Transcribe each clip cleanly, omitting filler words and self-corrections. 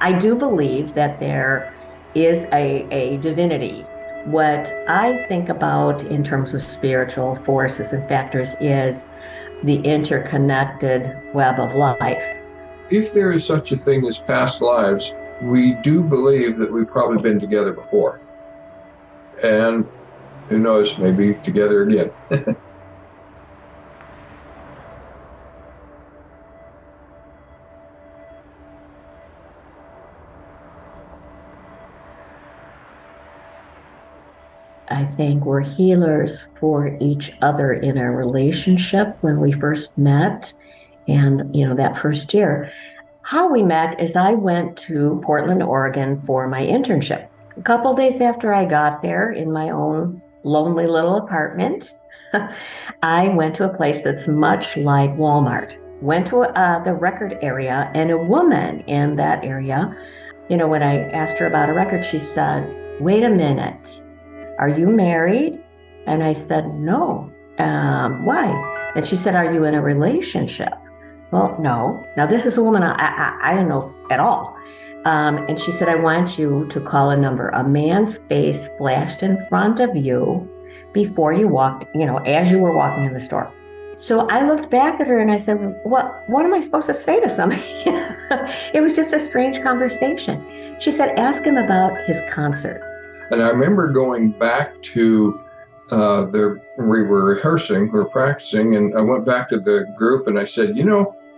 I do believe that there is a divinity. What I think about in terms of spiritual forces and factors is the interconnected web of life. If there is such a thing as past lives, we do believe that we've probably been together before. And who knows, maybe together again. I think we're healers for each other in our relationship when we first met. And, that first year, how we met is I went to Portland, Oregon for my internship. A couple days after I got there in my own lonely little apartment, I went to a place that's much like Walmart. Went to the record area, and a woman in that area, when I asked her about a record, she said, "Wait a minute, are you married?" And I said, "No." Why? And she said, "Are you in a relationship?" Well, no. Now, this is a woman I didn't know at all. And she said, "I want you to call a number." A man's face flashed in front of you before you walked, as you were walking in the store. So I looked back at her and I said, what am I supposed to say to somebody? It was just a strange conversation. She said, "Ask him about his concert." And I remember going back to we were rehearsing, we were practicing, and I went back to the group and I said,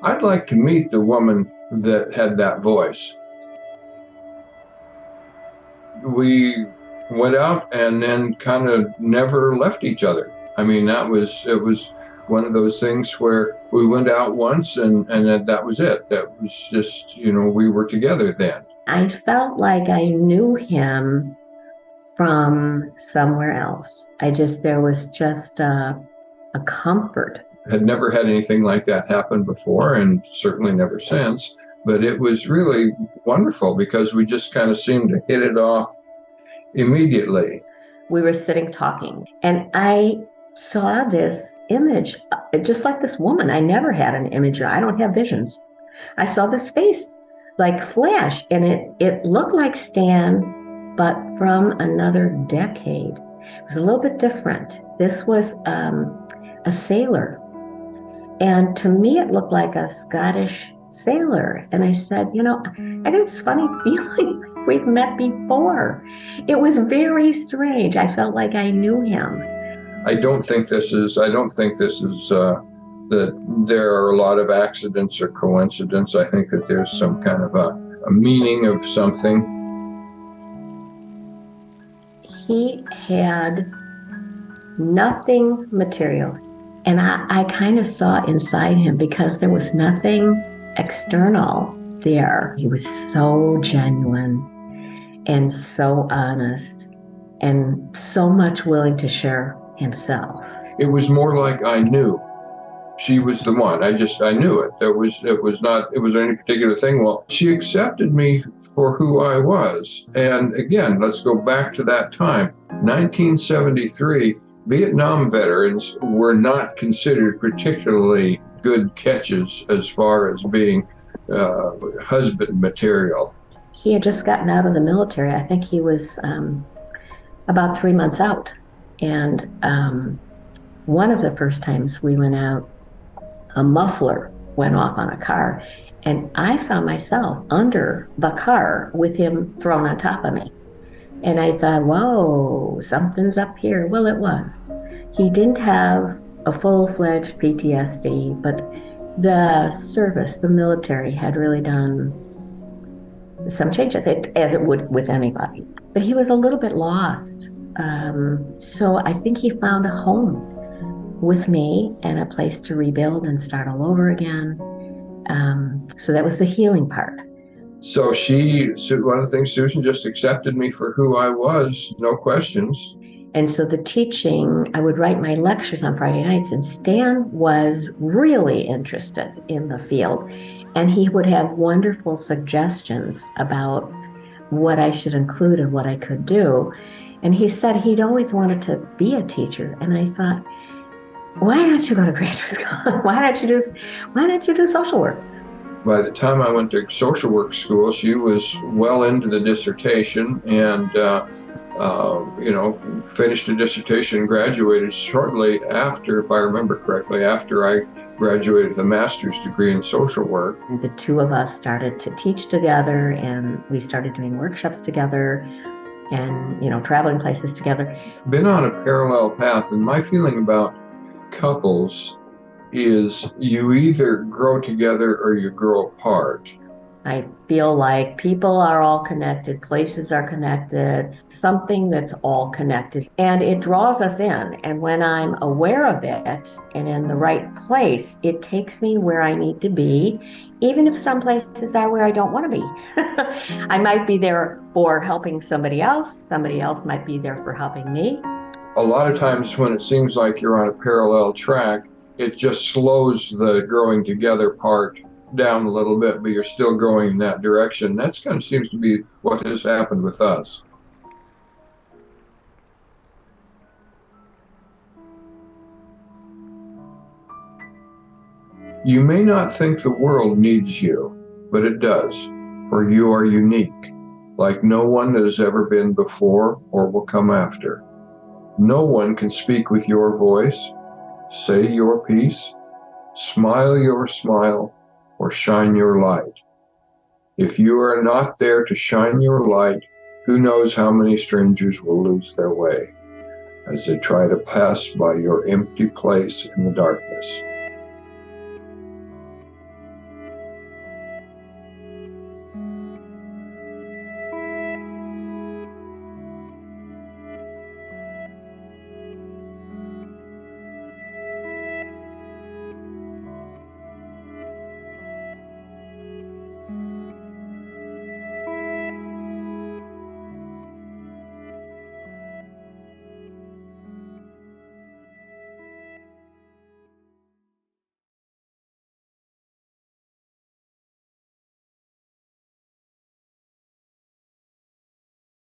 I'd like to meet the woman that had that voice. We went out and then kind of never left each other. I mean, it was one of those things where we went out once and that was it. That was just, we were together then. I felt like I knew him from somewhere else. There was just a comfort. Had never had anything like that happen before, and certainly never since. But it was really wonderful because we just kind of seemed to hit it off immediately. We were sitting talking, and I saw this image, just like this woman. I never had an image. I don't have visions. I saw this face like flash, and it looked like Stan, but from another decade. It was a little bit different. This was a sailor. And to me, it looked like a Scottish sailor. And I said, I got this funny feeling like we've met before. It was very strange. I felt like I knew him. I don't think this is that there are a lot of accidents or coincidence. I think that there's some kind of a meaning of something. He had nothing material. And I kind of saw inside him because there was nothing external there. He was so genuine and so honest and so much willing to share himself. It was more like I knew she was the one. I knew it. It was any particular thing. Well, she accepted me for who I was. And again, let's go back to that time. 1973, Vietnam veterans were not considered particularly good catches as far as being husband material. He had just gotten out of the military. I think he was about 3 months out. And one of the first times we went out, a muffler went off on a car, and I found myself under the car with him thrown on top of me. And I thought, whoa, something's up here. Well, it was. He didn't have a full-fledged PTSD, but the service, the military, had really done some changes, as it would with anybody. But he was a little bit lost. So I think he found a home with me and a place to rebuild and start all over again. So that was the healing part. So one of the things, Susan just accepted me for who I was, no questions. And so the teaching, I would write my lectures on Friday nights, and Stan was really interested in the field. And he would have wonderful suggestions about what I should include and what I could do. And he said he'd always wanted to be a teacher. And I thought, why don't you go to graduate school? Why don't you do social work? By the time I went to social work school, she was well into the dissertation and, finished a dissertation, graduated shortly after, if I remember correctly, after I graduated with a master's degree in social work. The two of us started to teach together, and we started doing workshops together and, traveling places together. Been on a parallel path, and my feeling about couples is you either grow together or you grow apart. I feel like people are all connected, places are connected, something that's all connected, and it draws us in. And when I'm aware of it and in the right place, it takes me where I need to be, even if some places are where I don't want to be. I might be there for helping somebody else might be there for helping me. A lot of times when it seems like you're on a parallel track, it just slows the growing together part down a little bit, but you're still going in that direction. That's kind of seems to be what has happened with us. You may not think the world needs you, but it does, for you are unique, like no one that has ever been before or will come after. No one can speak with your voice, say your piece, smile your smile, or shine your light. If you are not there to shine your light, who knows how many strangers will lose their way as they try to pass by your empty place in the darkness.